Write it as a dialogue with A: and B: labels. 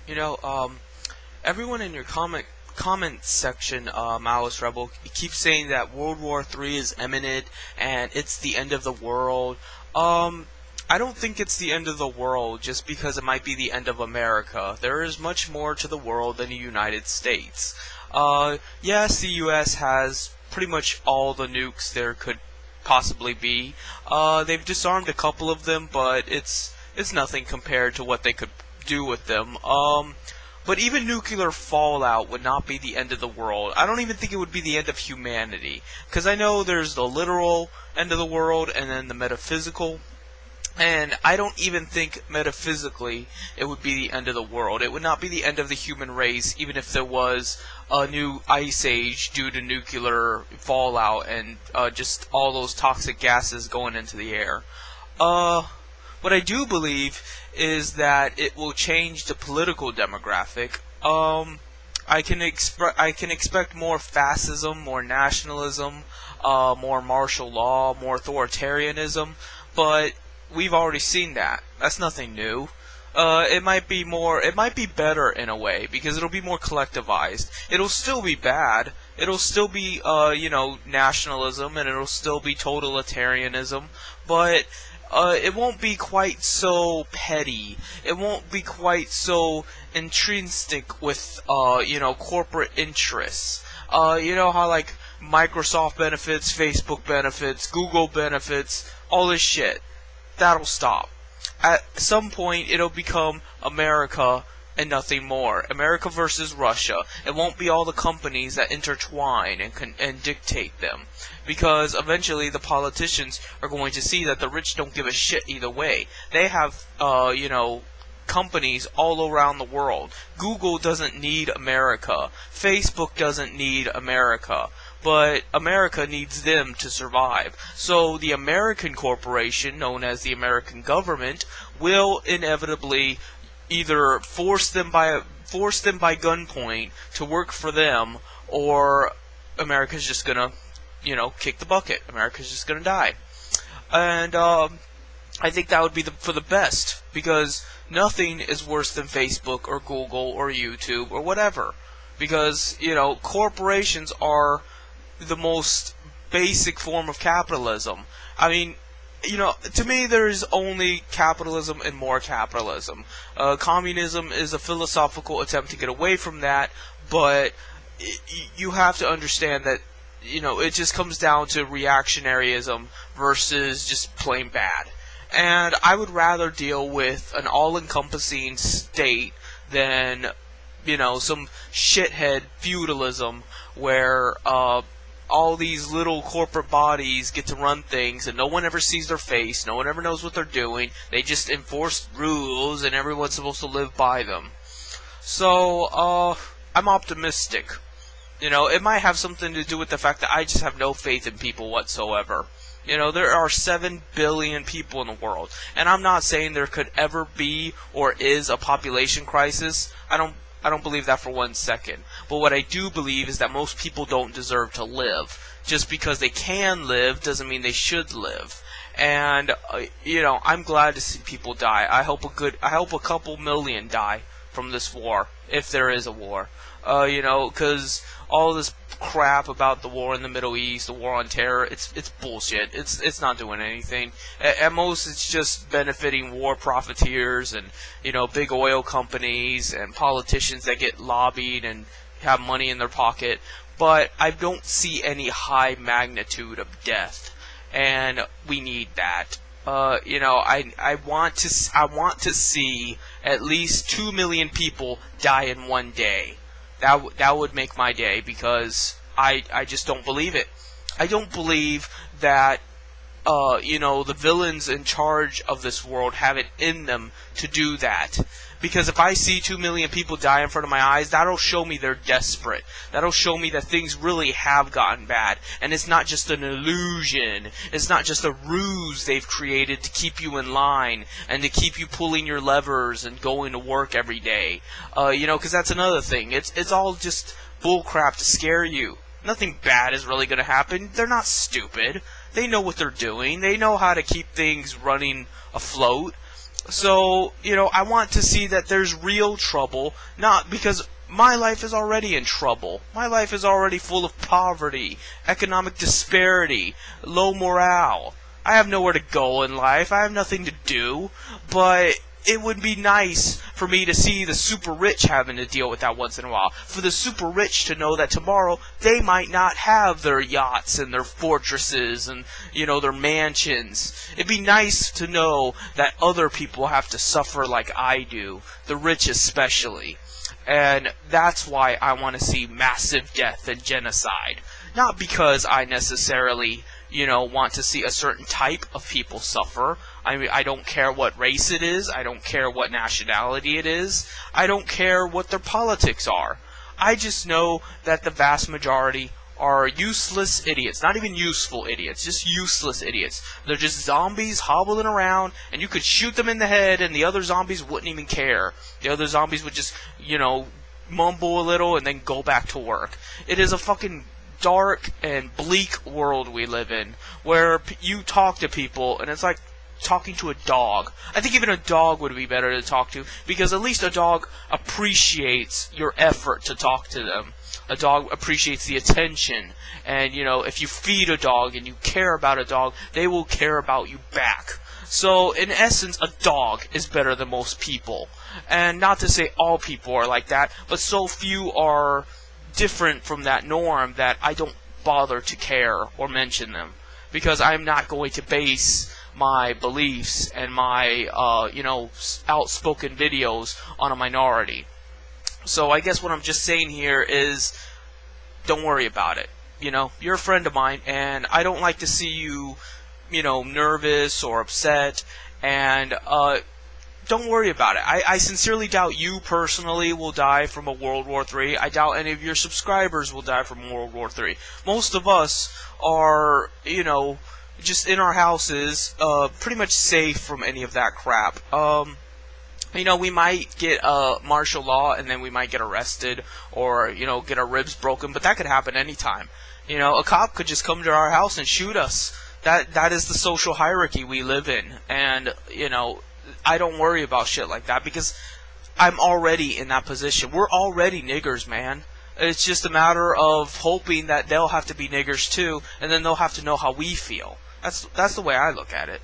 A: You know, everyone in your comment section, Malice Rebel, keeps saying that World War III is imminent and it's the end of the world. Um, I don't think it's the end of the world just because it might be the end of America. There is much more to the world than the United States. Yes, the U.S. has pretty much all the nukes there could possibly be. They've disarmed a couple of them, but it's nothing compared to what they could do with them. But even nuclear fallout would not be the end of the world. I don't even think it would be the end of humanity. Because I know there's the literal end of the world and then the metaphysical. And I don't even think metaphysically it would be the end of the world. It would not be the end of the human race, even if there was a new ice age due to nuclear fallout and just all those toxic gases going into the air. What I do believe is that it will change the political demographic. I can expect more fascism, more nationalism, more martial law, more authoritarianism, but we've already seen that. That's nothing new. It might be better in a way, because it'll be more collectivized. It'll still be bad. It'll still be, nationalism, and it'll still be totalitarianism, but it won't be quite so petty. It won't be quite so intrinsic with, corporate interests. You know how, like, Microsoft benefits, Facebook benefits, Google benefits, all this shit. That'll stop. At some point, it'll become America and nothing more. America versus Russia. It won't be all the companies that intertwine and dictate them. Because eventually the politicians are going to see that the rich don't give a shit either way. They have, companies all around the world. Google doesn't need America. Facebook doesn't need America. But America needs them to survive. So the American corporation, known as the American government, will inevitably either force them by gunpoint to work for them, or America's just gonna, kick the bucket. America's just gonna die. And I think that would be for the best, because nothing is worse than Facebook or Google or YouTube or whatever. Because, corporations are the most basic form of capitalism. I mean, to me there is only capitalism and more capitalism. Communism is a philosophical attempt to get away from that, but you have to understand that, it just comes down to reactionaryism versus just plain bad. And I would rather deal with an all-encompassing state than, some shithead feudalism where, all these little corporate bodies get to run things and no one ever sees their face, no one ever knows what they're doing, they just enforce rules and everyone's supposed to live by them. So, I'm optimistic. It might have something to do with the fact that I just have no faith in people whatsoever. There are 7 billion people in the world, and I'm not saying there could ever be or is a population crisis. I don't believe that for 1 second. But what I do believe is that most people don't deserve to live. Just because they can live doesn't mean they should live. And I'm glad to see people die. I hope a couple million die from this war, if there is a war. Because all this crap about the war in the Middle East, the war on terror, it's bullshit. It's not doing anything. At most, it's just benefiting war profiteers and, big oil companies and politicians that get lobbied and have money in their pocket. But I don't see any high magnitude of death, and we need that. I want to see at least 2 million people die in one day. That would make my day, because I just don't believe it. I don't believe that, the villains in charge of this world have it in them to do that. Because if I see 2 million people die in front of my eyes, that'll show me they're desperate. That'll show me that things really have gotten bad. And it's not just an illusion. It's not just a ruse they've created to keep you in line and to keep you pulling your levers and going to work every day. Because that's another thing. It's all just bullcrap to scare you. Nothing bad is really going to happen. They're not stupid. They know what they're doing. They know how to keep things running afloat. So, I want to see that there's real trouble, not because my life is already in trouble. My life is already full of poverty, economic disparity, low morale. I have nowhere to go in life. I have nothing to do. But it would be nice for me to see the super rich having to deal with that once in a while. For the super rich to know that tomorrow they might not have their yachts and their fortresses and, their mansions. It'd be nice to know that other people have to suffer like I do, the rich especially. And that's why I want to see massive death and genocide. Not because I necessarily, want to see a certain type of people suffer. I mean, I don't care what race it is. I don't care what nationality it is. I don't care what their politics are. I just know that the vast majority are useless idiots. Not even useful idiots, just useless idiots. They're just zombies hobbling around, and you could shoot them in the head, and the other zombies wouldn't even care. The other zombies would just, mumble a little and then go back to work. It is a fucking dark and bleak world we live in, where you talk to people, and it's like talking to a dog. I think even a dog would be better to talk to, because at least a dog appreciates your effort to talk to them. A dog appreciates the attention, and if you feed a dog and you care about a dog, they will care about you back. So in essence, a dog is better than most people. And not to say all people are like that, but so few are different from that norm that I don't bother to care or mention them, because I'm not going to base my beliefs and my outspoken videos on a minority. So I guess what I'm just saying here is, don't worry about it. You're a friend of mine, and I don't like to see you, nervous or upset, and don't worry about it. I sincerely doubt you personally will die from a World War III. I doubt any of your subscribers will die from World War III. Most of us are, just in our houses, pretty much safe from any of that crap. We might get martial law, and then we might get arrested, or, get our ribs broken, but that could happen anytime. A cop could just come to our house and shoot us. That is the social hierarchy we live in, and, I don't worry about shit like that, because I'm already in that position. We're already niggers, man. It's just a matter of hoping that they'll have to be niggers too, and then they'll have to know how we feel. That's the way I look at it.